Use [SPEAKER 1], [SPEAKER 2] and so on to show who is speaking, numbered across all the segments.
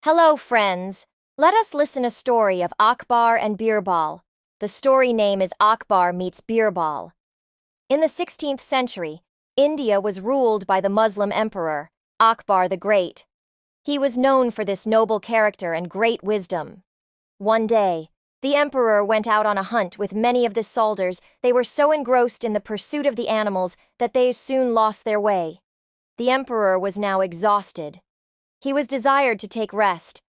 [SPEAKER 1] Hello, friends. Let us listen a story of Akbar and Birbal. The story name is Akbar Meets Birbal. In the 16th century, India was ruled by the Muslim emperor, Akbar the Great. He was known for this noble character and great wisdom. One day, the emperor went out on a hunt with many of the soldiers. They were so engrossed in the pursuit of the animals that they soon lost their way. The emperor was now exhausted. He was desired to take rest,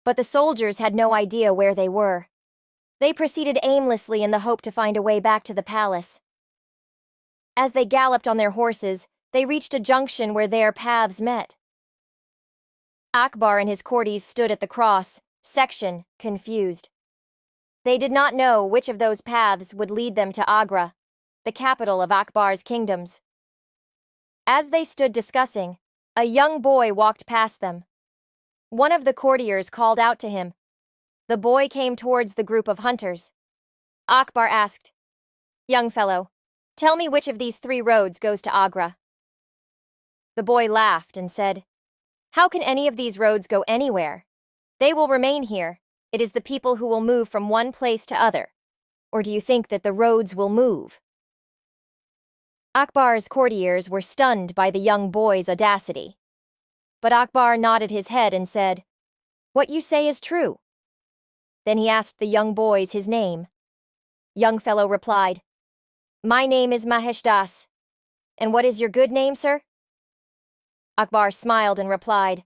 [SPEAKER 1] but the soldiers had no idea where they were. They proceeded aimlessly in the hope to find a way back to the palace. As they galloped on their horses, they reached a junction where their paths met. Akbar and his courtiers stood at the cross section, confused. They did not know which of those paths would lead them to Agra, the capital of Akbar's kingdoms. As they stood discussing, a young boy walked past them. One of the courtiers called out to him. The boy came towards the group of hunters. Akbar asked, "Young fellow, tell me which of these 3 roads goes to Agra." The boy laughed and said, "How can any of these roads go anywhere? They will remain here. It is the people who will move from one place to other. Or do you think that the roads will move?" Akbar's courtiers were stunned by the young boy's audacity. But Akbar nodded his head and said, "What you say is true." Then he asked the young boys his name. Young fellow replied, "My name is Mahesh Das. And what is your good name, sir?" Akbar smiled and replied,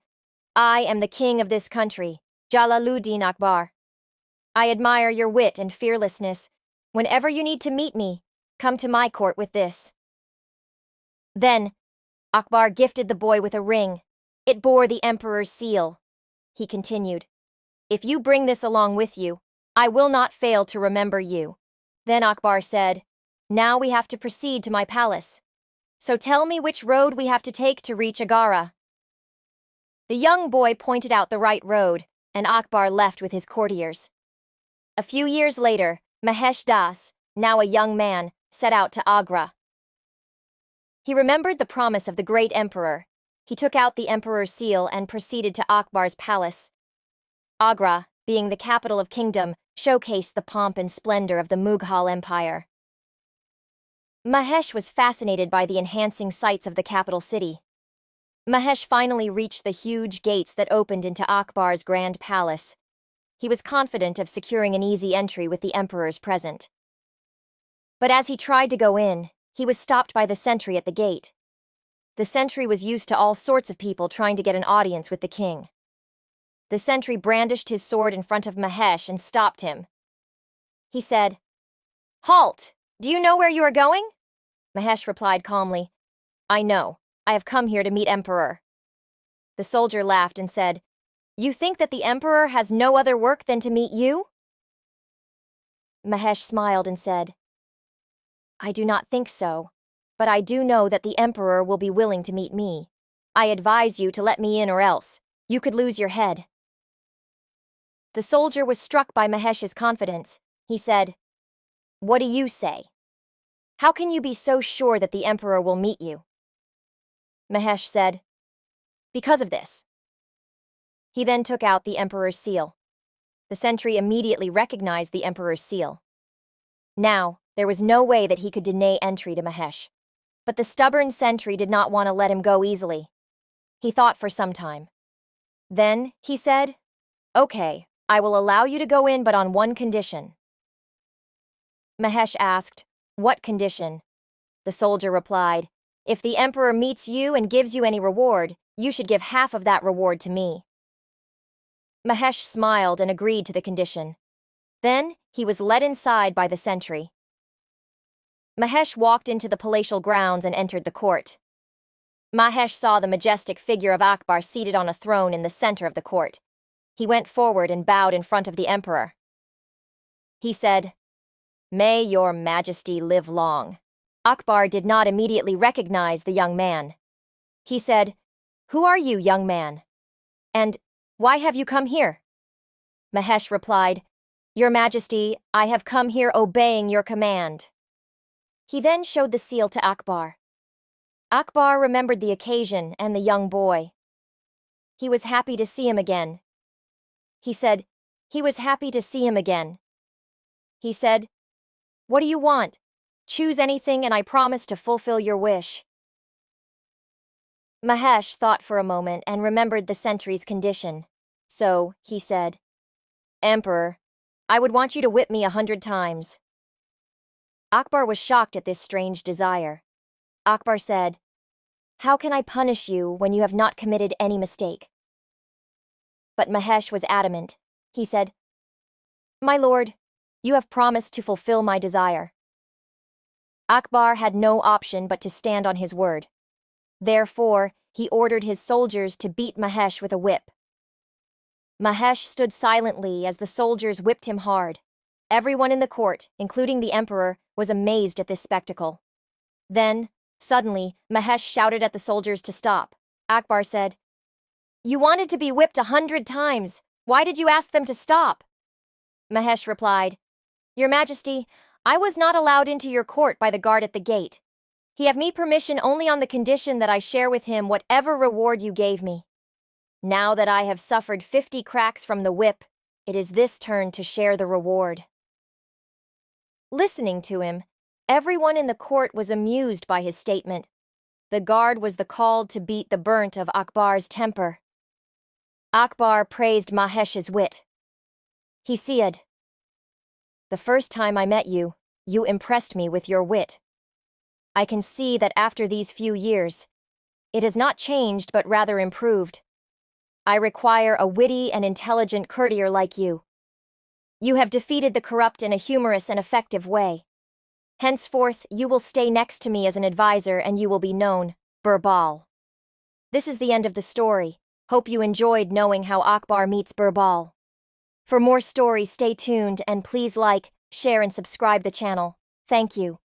[SPEAKER 1] "I am the king of this country, Jalaluddin Akbar. I admire your wit and fearlessness. Whenever you need to meet me, come to my court with this." Then, Akbar gifted the boy with a ring. It bore the emperor's seal. He continued, "If you bring this along with you, I will not fail to remember you." Then Akbar said, "Now we have to proceed to my palace. So tell me which road we have to take to reach Agra." The young boy pointed out the right road, and Akbar left with his courtiers. A few years later, Mahesh Das, now a young man, set out to Agra. He remembered the promise of the great emperor. He took out the emperor's seal and proceeded to Akbar's palace. Agra, being the capital of kingdom, showcased the pomp and splendor of the Mughal Empire. Mahesh was fascinated by the enhancing sights of the capital city. Mahesh finally reached the huge gates that opened into Akbar's grand palace. He was confident of securing an easy entry with the emperor's present. But as he tried to go in, he was stopped by the sentry at the gate. The sentry was used to all sorts of people trying to get an audience with the king. The sentry brandished his sword in front of Mahesh and stopped him. He said, "Halt! Do you know where you are going?" Mahesh replied calmly, "I know. I have come here to meet Emperor." The soldier laughed and said, "You think that the emperor has no other work than to meet you?" Mahesh smiled and said, "I do not think so, but I do know that the emperor will be willing to meet me. I advise you to let me in or else you could lose your head." The soldier was struck by Mahesh's confidence. He said, "What do you say? How can you be so sure that the emperor will meet you?" Mahesh said, "Because of this." He then took out the emperor's seal. The sentry immediately recognized the emperor's seal. Now, there was no way that he could deny entry to Mahesh. But the stubborn sentry did not want to let him go easily. He thought for some time. Then, he said, "Okay, I will allow you to go in, but on one condition." Mahesh asked, "What condition?" The soldier replied, "If the emperor meets you and gives you any reward, you should give half of that reward to me." Mahesh smiled and agreed to the condition. Then, he was led inside by the sentry. Mahesh walked into the palatial grounds and entered the court. Mahesh saw the majestic figure of Akbar seated on a throne in the center of the court. He went forward and bowed in front of the emperor. He said, "May your majesty live long." Akbar did not immediately recognize the young man. He said, "Who are you, young man? And why have you come here?" Mahesh replied, "Your majesty, I have come here obeying your command." He then showed the seal to Akbar. Akbar remembered the occasion and the young boy. He was happy to see him again, He said he was happy to see him again. He said, "What do you want? Choose anything and I promise to fulfill your wish." Mahesh thought for a moment and remembered the sentry's condition. So, he said, "Emperor, I would want you to whip me 100 times." Akbar was shocked at this strange desire. Akbar said, "How can I punish you when you have not committed any mistake?" But Mahesh was adamant. He said, "My lord, you have promised to fulfill my desire." Akbar had no option but to stand on his word. Therefore, he ordered his soldiers to beat Mahesh with a whip. Mahesh stood silently as the soldiers whipped him hard. Everyone in the court, including the emperor, was amazed at this spectacle. Then, suddenly, Mahesh shouted at the soldiers to stop. Akbar said, "You wanted to be whipped 100 times. Why did you ask them to stop?" Mahesh replied, "Your Majesty, I was not allowed into your court by the guard at the gate. He gave me permission only on the condition that I share with him whatever reward you gave me. Now that I have suffered 50 cracks from the whip, it is this turn to share the reward." Listening to him, everyone in the court was amused by his statement. The guard was the called to beat the burnt of Akbar's temper. Akbar praised Mahesh's wit. He said, "The first time I met you, you impressed me with your wit. I can see that after these few years, it has not changed but rather improved. I require a witty and intelligent courtier like you. You have defeated the corrupt in a humorous and effective way. Henceforth, you will stay next to me as an advisor and you will be known, Birbal." This is the end of the story. Hope you enjoyed knowing how Akbar meets Birbal. For more stories, stay tuned and please like, share and subscribe the channel. Thank you.